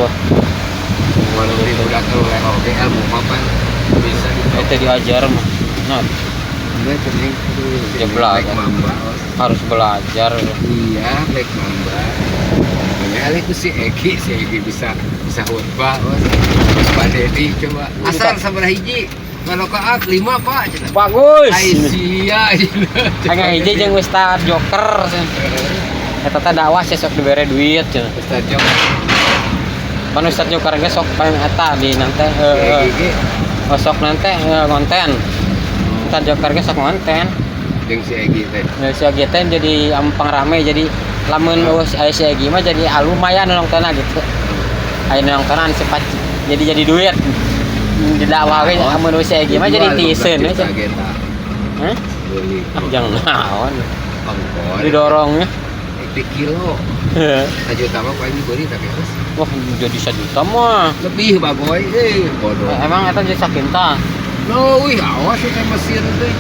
wah. Walaupun udah keluar oke ilmu apa bisa Itu diajar mah. Nah, enggak cening Ya, belajar. mamba harus belajar. iya black mamba ya itu si Egi bisa khutbah terus Pak Dedi coba asal sabar hiji kalau kaat 5 Pak Bagus. Aisyah Hanya hiji jeung Ustaz Joker. Eta teh dakwah sok dibere duit cenah. Ustaz Jok Pan Ustaz Joker ge sok paling eta di nanti Egi sok nanti konten. Ustaz Joker ge sok konten. jeung si Egi teh Ya si Agi teh jadi ampang rame jadi lamun aya si Egi mah jadi lumayan nontonna gitu. Aya nontonan cepat jadi duit. Di dakwah we amun si Egi mah jadi tisen we. Hah? beli Jangan naon. ongkos Didorongnya. di kilo 1 juta mah paling dibeli tapi harus Wah, jadi 1 juta mah. lebih bagoy bodoh Emang eta jadi sakinta. no wih awas itu mesin teh